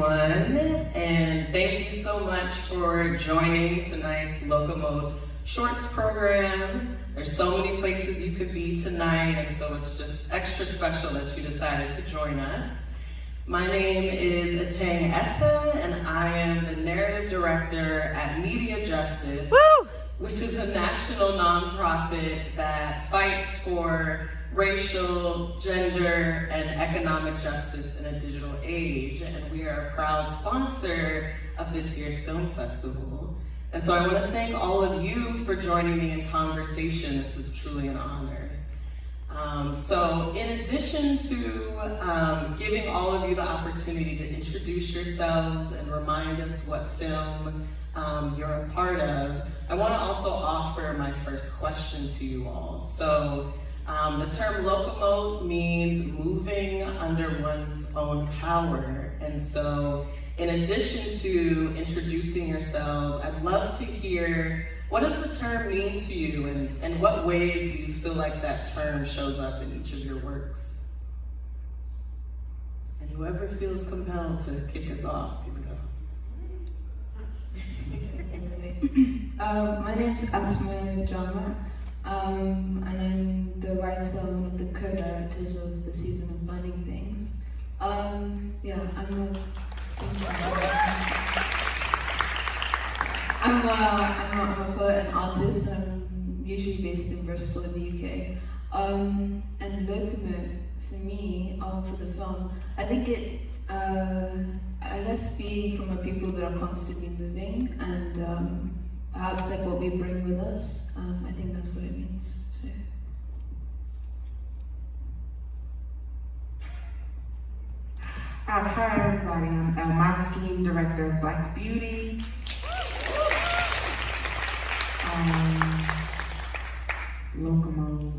everyone, and thank you so much for joining tonight's Locomote Shorts Program. There's so many places you could be tonight, and so it's just extra special that you decided to join us. My name is Eteng Ettah, and I am the narrative director at MediaJustice, which is a national nonprofit that fights for racial, gender, and economic justice in a digital age. And we are a proud sponsor of this year's film festival. And so I want to thank all of you for joining me in conversation. This is truly an honor. So in addition to giving all of you the opportunity to introduce yourselves and remind us what film you're a part of, I want to also offer my first question to you all. So the term locomote means moving under one's own power. And so in addition to introducing yourselves, I'd love to hear, what does the term mean to you, and what ways do you feel like that term shows up in each of your works? And whoever feels compelled to kick us off, here we go. My name's Asma Jama, and I'm the writer and one of the co-directors of the season of Burning Things. I'm a poet and artist, and I'm usually based in Bristol in the UK. And Locomote, for me, for the film, I think it, I guess being from a people that are constantly moving, and perhaps like what we bring with us, I think that's what it means. So. Hi everybody, I'm Elle Moxley, director of Black Beauty. Locomote.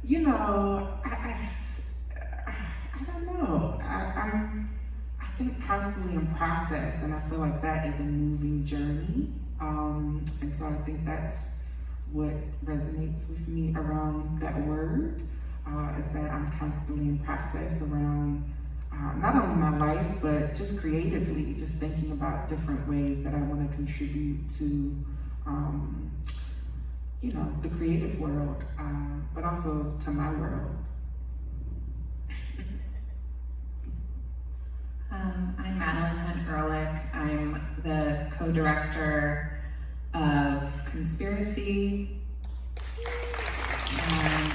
You know, I don't know. I think constantly in process, and I feel like that is a moving journey. And so I think that's what resonates with me around that word, is that I'm constantly in process around not only my life, but just creatively, just thinking about different ways that I want to contribute to, you know, the creative world, but also to my world. I'm Madeline Hunt-Ehrlich. I'm the co-director of Conspiracy, and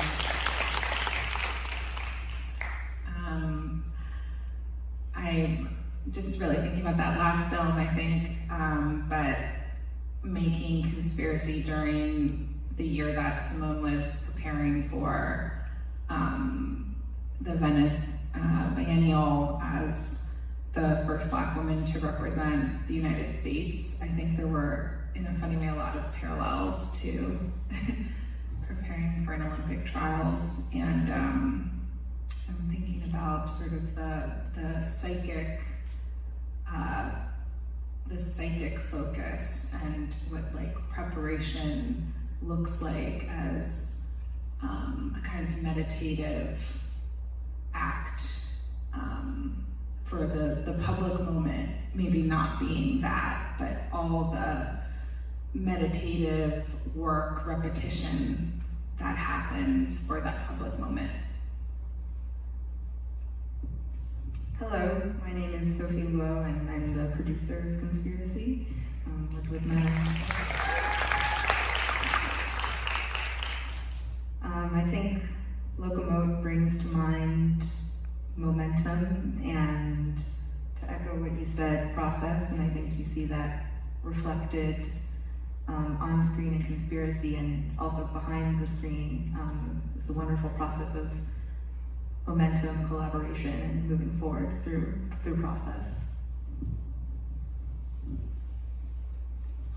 I'm just really thinking about that last film, I think, but making Conspiracy during the year that Simone was preparing for the Venice Biennial as the first Black woman to represent the United States. I think there were, in a funny way, a lot of parallels to preparing for an Olympic trials, and I'm thinking about sort of the psychic focus and what like preparation looks like as a kind of meditative act for the public moment, maybe not being that, but all the meditative work, repetition that happens for that public moment. Hello, my name is Sophie Luo, and I'm the producer of Conspiracy with Madeline. I think Locomote brings to mind momentum, and to echo what you said, process, and I think you see that reflected on screen in Conspiracy, and also behind the screen is the wonderful process of momentum, collaboration, and moving forward through process.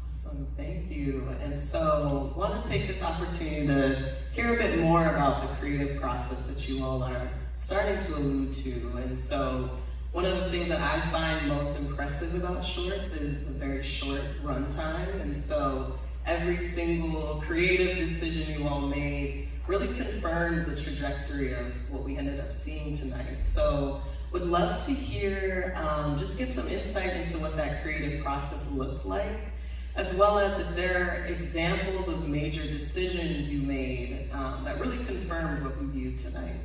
Awesome, thank you. And so I want to take this opportunity to hear a bit more about the creative process that you all are starting to allude to. And so one of the things that I find most impressive about shorts is the very short runtime. And so every single creative decision you all made really confirms the trajectory of what we ended up seeing tonight. So Would love to hear, just get some insight into what that creative process looked like, as well as if there are examples of major decisions you made that really confirmed what we viewed tonight.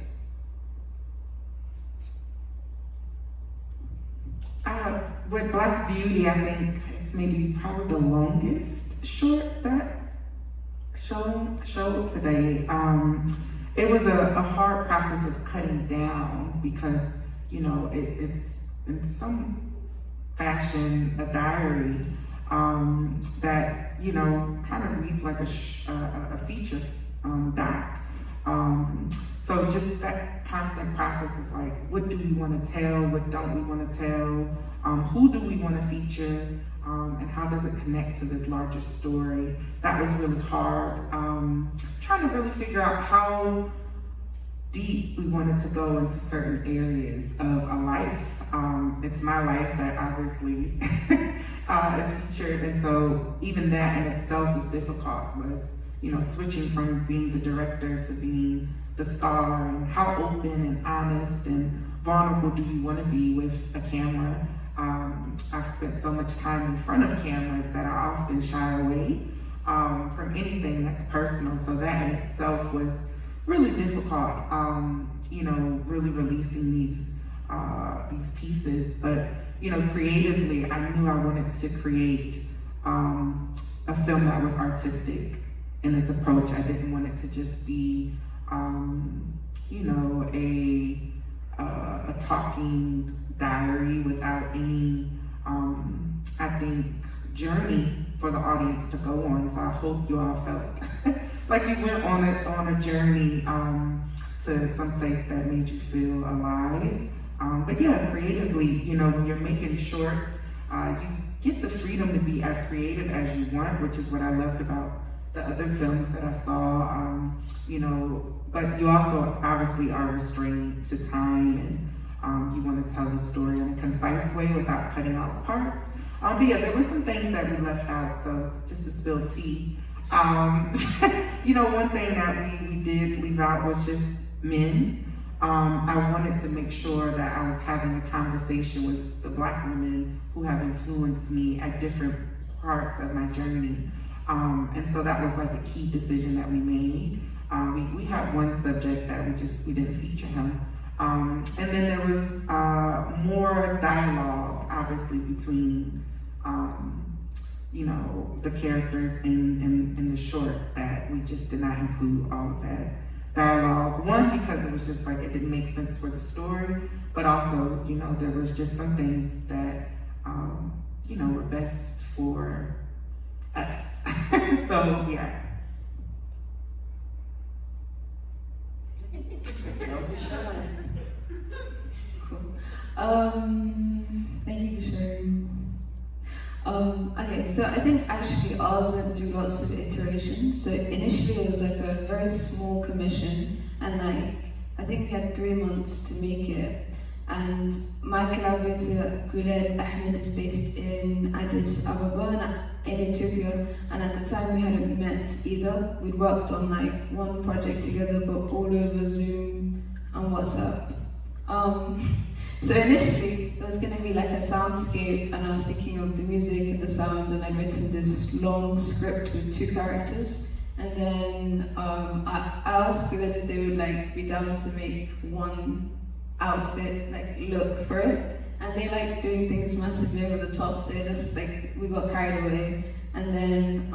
With Black Beauty, I think it's maybe probably the longest short that showed today. It was a hard process of cutting down because, you know, it's in some fashion a diary that, you know, kind of reads like a feature doc. So just that constant process of like, what do we want to tell? What don't we want to tell? Who do we want to feature? And how does it connect to this larger story? That was really hard. Trying to really figure out how deep we wanted to go into certain areas of a life. It's my life that obviously is featured, and so even that in itself was difficult, was, you know, switching from being the director to being the star, and how open and honest and vulnerable do you want to be with a camera. I've spent so much time in front of cameras that I often shy away from anything that's personal, so that in itself was really difficult, you know, really releasing these pieces. But, you know, creatively, I knew I wanted to create a film that was artistic in its approach. I didn't want it to just be, you know, a talking diary without any, I think, journey for the audience to go on. So I hope you all felt like you went on a journey to some place that made you feel alive. But yeah, creatively, you know, when you're making shorts, you get the freedom to be as creative as you want, which is what I loved about the other films that I saw, you know, but you also obviously are restrained to time, and you want to tell the story in a concise way without cutting out parts. But yeah, there were some things that we left out, so just to spill tea. You know, one thing that we did leave out was just men. I wanted to make sure that I was having a conversation with the Black women who have influenced me at different parts of my journey. And so that was like a key decision that we made. We had one subject that we didn't feature him. And then there was more dialogue, obviously, between you know, the characters in the short, that we just did not include all of that dialogue. One, because it was just like, it didn't make sense for the story, but also, you know, there was just some things that, you know, were best for us. So, yeah. Don't be shy. Cool. Thank you for sharing. Okay, so I think actually ours went through lots of iterations. So initially it was like a very small commission, and like I think we had 3 months to make it. And my collaborator Guled Ahmed is based in Addis Ababa in Ethiopia, and at the time we hadn't met either. We'd worked on like one project together, but all over Zoom and WhatsApp. So initially it was going to be like a soundscape, and I was thinking of the music and the sound, and I'd written this long script with 2 characters. And then I asked them if they would like be down to make one outfit, like look for it. And they like doing things massively over the top, so just like we got carried away. And then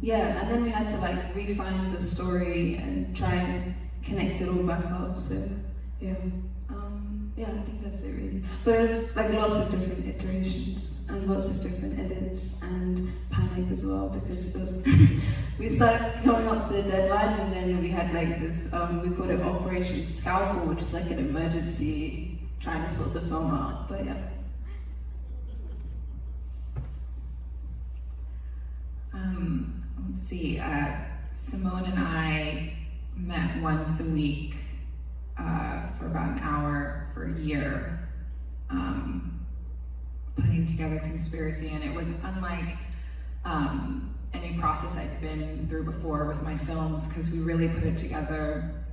yeah, and then we had to like refine the story and try and connect it all back up. So yeah. Yeah, I think that's it really. But it's like lots of different iterations and lots of different edits and panic as well, because it was we started coming up to the deadline, and then we had like this, we called it Operation Scalpel, which is like an emergency trying to sort the film out, but yeah. Let's see, Simone and I met once a week for about an hour for a year, putting together Conspiracy, and it was unlike any process I'd been through before with my films, because we really put it together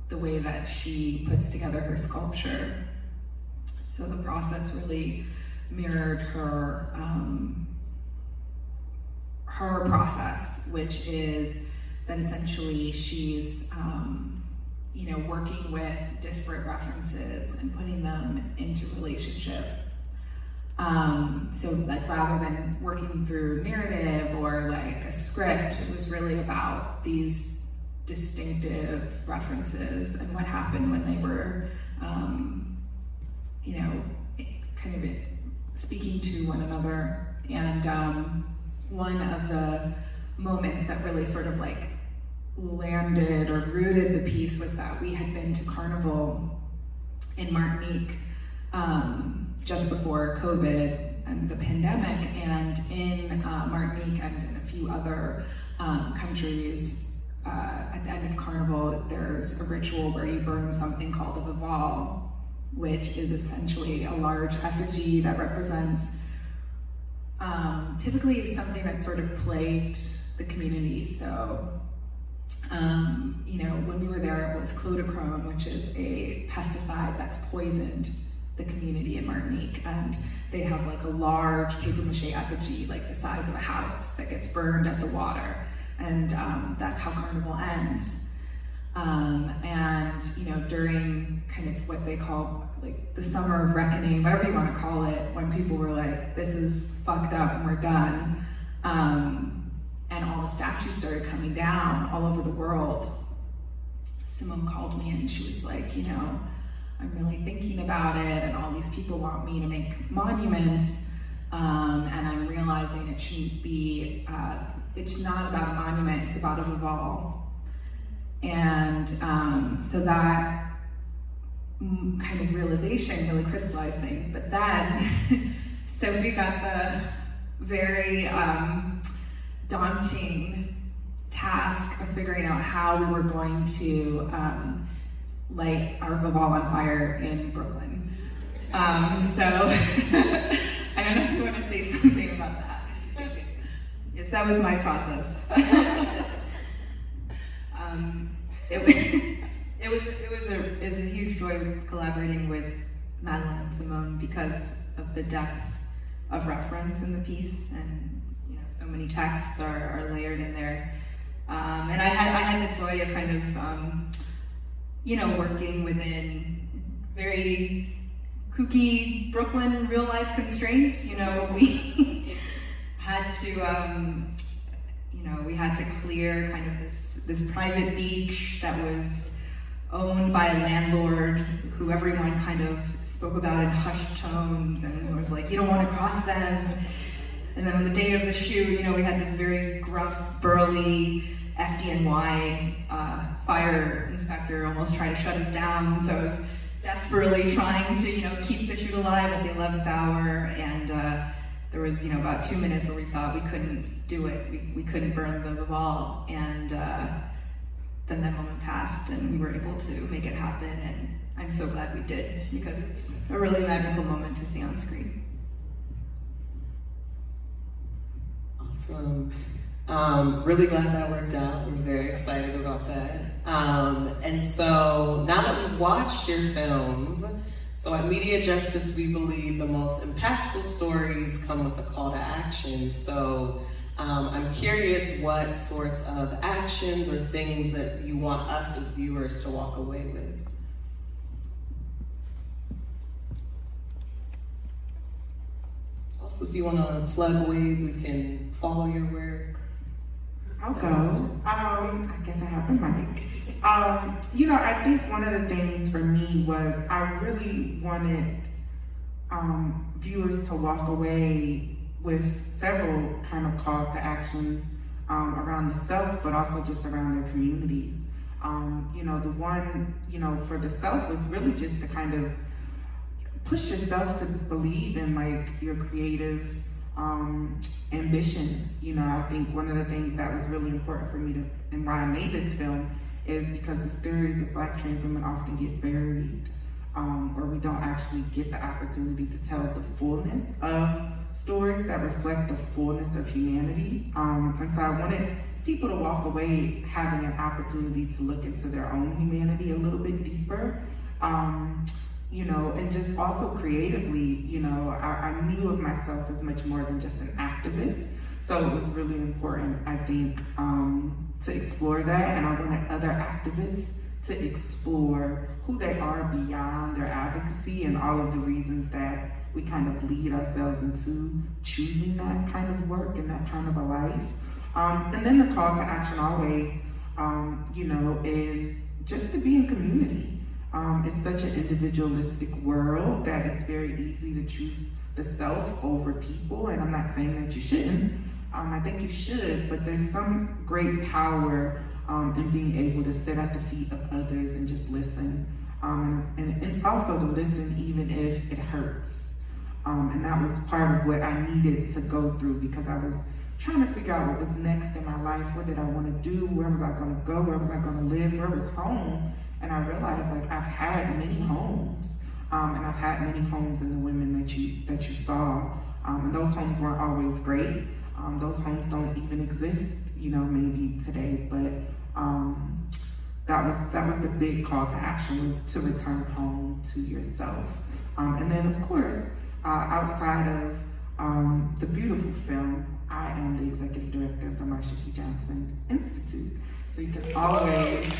the way that she puts together her sculpture. So the process really mirrored her process, which is that essentially she's working with disparate references and putting them into relationship. So like rather than working through narrative or like a script, it was really about these distinctive references and what happened when they were, kind of speaking to one another. And one of the moments that really sort of like landed or rooted the piece was that we had been to Carnival in Martinique just before COVID and the pandemic, and in Martinique and in a few other countries, at the end of Carnival, there's a ritual where you burn something called a vaval, which is essentially a large effigy that represents typically something that sort of plagued the community. So, when we were there, it was clodochrome, which is a pesticide that's poisoned the community in Martinique, and they have like a large paper mache effigy, like the size of a house, that gets burned at the water, and that's how Carnival ends. During kind of what they call like the summer of reckoning, whatever you want to call it, when people were like, this is fucked up and we're done, and all the statues started coming down all over the world, Simone called me and she was like, I'm really thinking about it, and all these people want me to make monuments, and I'm realizing it shouldn't be, it's not about a monument, it's about a vaval. And so that kind of realization really crystallized things. But then Sophie got the very daunting task of figuring out how we were going to light our vaval on fire in Brooklyn. So I don't know if you want to say something about that. Yes, that was my process. It was a huge joy collaborating with Madeline and Simone because of the depth of reference in the piece, and so many texts are layered in there. And I had the joy of kind of working within very kooky Brooklyn real life constraints. We had to we had to clear kind of this private beach that was owned by a landlord who everyone kind of spoke about in hushed tones, and was like, you don't want to cross them. And then on the day of the shoot, we had this very gruff, burly FDNY fire inspector almost try to shut us down. So I was desperately trying to, keep the shoot alive at the 11th hour. And there was, about 2 minutes where we thought we couldn't do it. We couldn't burn the vaval. And then that moment passed and we were able to make it happen. And I'm so glad we did, because it's a really magical moment to see on screen. Awesome. Really glad that worked out. We're very excited about that. And so now that we've watched your films, so at MediaJustice, we believe the most impactful stories come with a call to action. So I'm curious what sorts of actions or things that you want us as viewers to walk away with. Also, if you want to plug ways we can follow your work. I'll go. I guess I have the mic. I think one of the things for me was I really wanted viewers to walk away with several kind of calls to actions around the self, but also just around their communities. The one, for the self was really just to kind of push yourself to believe in like your creative ambitions. I think one of the things that was really important for me and why I made this film is because the stories of Black trans women often get buried, or we don't actually get the opportunity to tell the fullness of stories that reflect the fullness of humanity. And so I wanted people to walk away having an opportunity to look into their own humanity a little bit deeper. you know, and just also creatively, you know, I knew of myself as much more than just an activist. So it was really important, I think, to explore that, and I wanted other activists to explore who they are beyond their advocacy and all of the reasons that we kind of lead ourselves into choosing that kind of work and that kind of a life. And then the call to action always, you know, is just to be in community. It's such an individualistic world that it's very easy to choose the self over people, and I'm not saying that you shouldn't. I think you should, but there's some great power in being able to sit at the feet of others and just listen. And also to listen even if it hurts. And that was part of what I needed to go through, because I was trying to figure out what was next in my life. What did I want to do? Where was I going to go? Where was I going to live? Where was home? And I realized, like, I've had many homes, and I've had many homes in the women that you saw, and those homes weren't always great. Those homes don't even exist, you know, maybe today. But that was the big call to action, was to return home to yourself. And then, of course, outside of the beautiful film, I am the executive director of the Marsha P. Johnson Institute. So you can always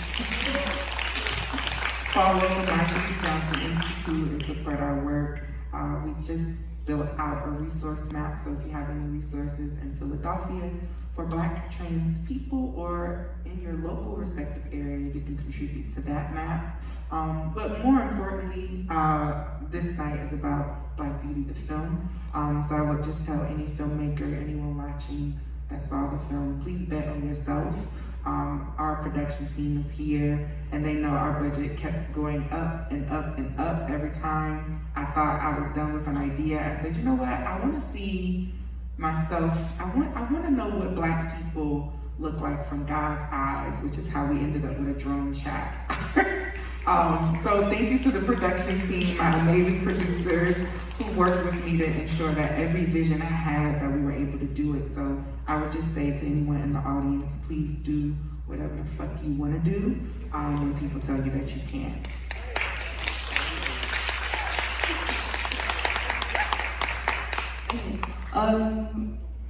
follow the Marsha P. Johnson Institute and support our work. We just built out a resource map, so if you have any resources in Philadelphia for Black trans people or in your local respective area, you can contribute to that map. But more importantly, this night is about Black Beauty, the film. So I would just tell any filmmaker, anyone watching that saw the film, please bet on yourself. Our production team is here, and they know our budget kept going up and up and up. Every time I thought I was done with an idea, I said, you know what, I want to see myself, I want to know what Black people look like from God's eyes, which is how we ended up with a drone shot. So thank you to the production team, my amazing producers who worked with me to ensure that every vision I had, that we were able to do it. So I would just say to anyone in the audience, please do whatever the fuck you want to do when people tell you that you can't.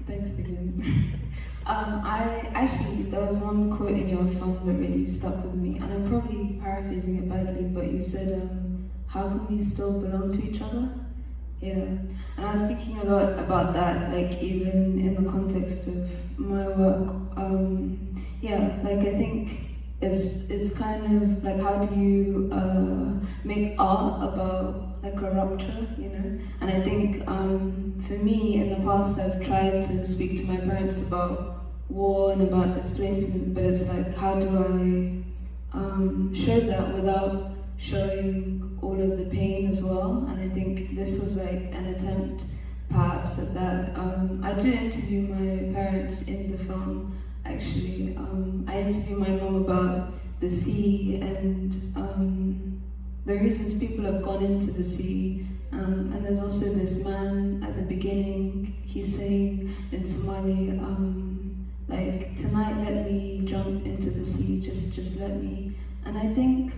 Thanks again. There was one quote in your film that really stuck with me, and I'm probably paraphrasing it badly, but you said, how can we still belong to each other? Yeah, and I was thinking a lot about that, like even in the context of my work. Yeah, like I think it's kind of like, how do you make art about like a rupture, you know? And I think for me in the past, I've tried to speak to my parents about war and about displacement, but it's like, how do I show that without showing all of the pain as well? And I think this was like an attempt perhaps at that. I do interview my parents in the film, actually. I interview my mom about the sea and the reasons people have gone into the sea. And there's also this man at the beginning, he's saying in Somali, like, tonight let me jump into the sea, just let me. And I think,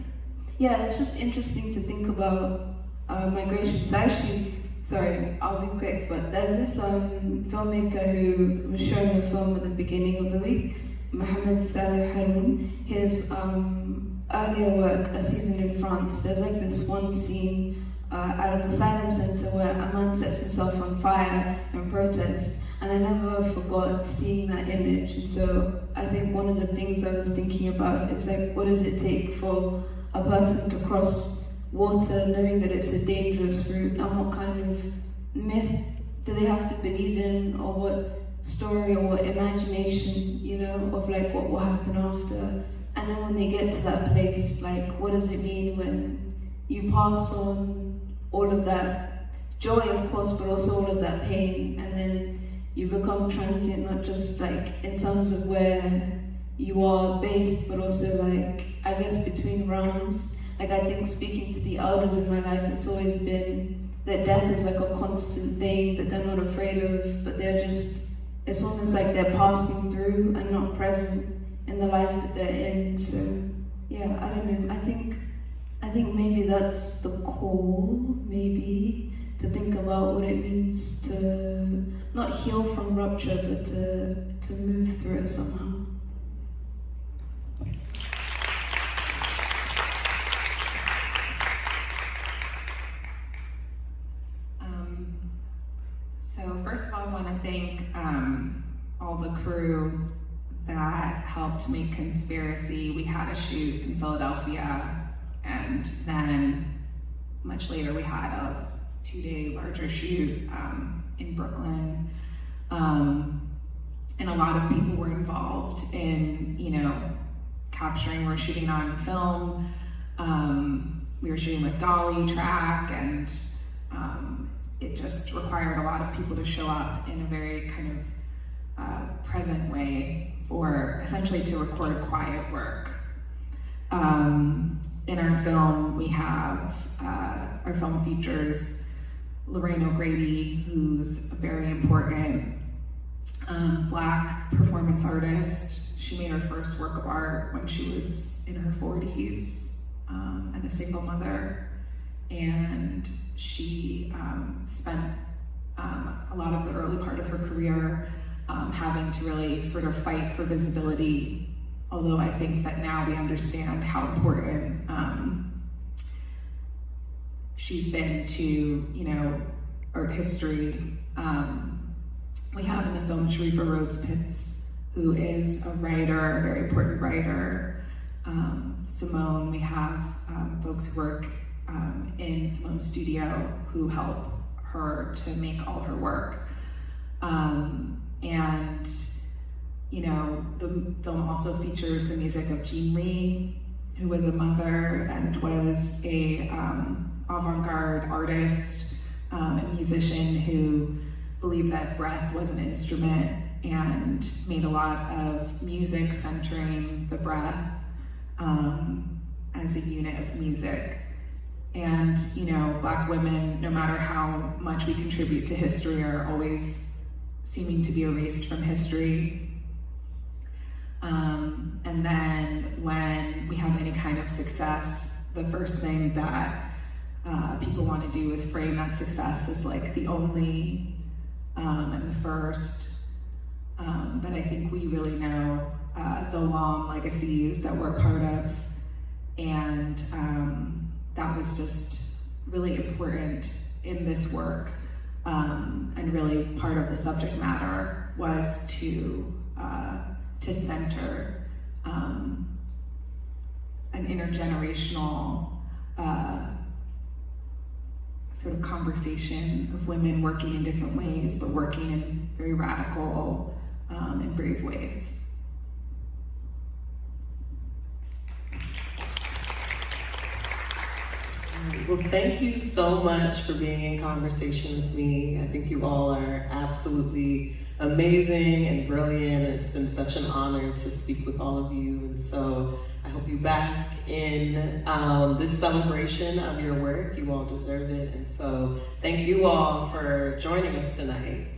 yeah, it's just interesting to think about migration. So actually, sorry, I'll be quick, but there's this filmmaker who was showing a film at the beginning of the week, Mohamed Saleh Haroun. His earlier work, A Season in France, there's like this one scene at an asylum center where a man sets himself on fire in protest, and I never forgot seeing that image. And so I think one of the things I was thinking about is like, what does it take for a person to cross water knowing that it's a dangerous route, and what kind of myth do they have to believe in, or what story or what imagination, you know, of like what will happen after. And then when they get to that place, like, what does it mean when you pass on all of that joy, of course, but also all of that pain, and then you become transient, not just like in terms of where you are based, but also like, I guess, between realms. Like, I think speaking to the elders in my life, it's always been that death is like a constant thing that they're not afraid of, but they're just, it's almost like they're passing through and not present in the life that they're in. So yeah, I don't know. I I think maybe that's the core, maybe, to think about what it means to not heal from rupture, but to move through it somehow. So first of all, I want to thank all the crew that helped make Conspiracy. We had a shoot in Philadelphia, and then much later we had a 2-day larger shoot in Brooklyn. And a lot of people were involved in, capturing. We were shooting on film. We were shooting with dolly track, and it just required a lot of people to show up in a very kind of present way for essentially to record quiet work. In our film, we have, our film features Lorraine O'Grady, who's a very important Black performance artist. She made her first work of art when she was in her 40s and a single mother. And she spent a lot of the early part of her career having to really sort of fight for visibility, although I think that now we understand how important she's been to, art history. We have in the film Sharifa Rhodes Pitts, who is a writer, a very important writer. Simone, we have folks who work in Simone's studio who help her to make all her work. And the film also features the music of Jean Lee, who was a mother and was a avant-garde artist, a musician who believed that breath was an instrument and made a lot of music centering the breath as a unit of music. And, Black women, no matter how much we contribute to history, are always seeming to be erased from history. And then when we have any kind of success, the first thing that people want to do is frame that success as like the only and the first. But I think we really know the long legacies that we're a part of. And that was just really important in this work. And really part of the subject matter was to center an intergenerational sort of conversation of women working in different ways, but working in very radical and brave ways. Well, thank you so much for being in conversation with me. I think you all are absolutely amazing and brilliant. It's been such an honor to speak with all of you. And so I hope you bask in this celebration of your work. You all deserve it. And so thank you all for joining us tonight.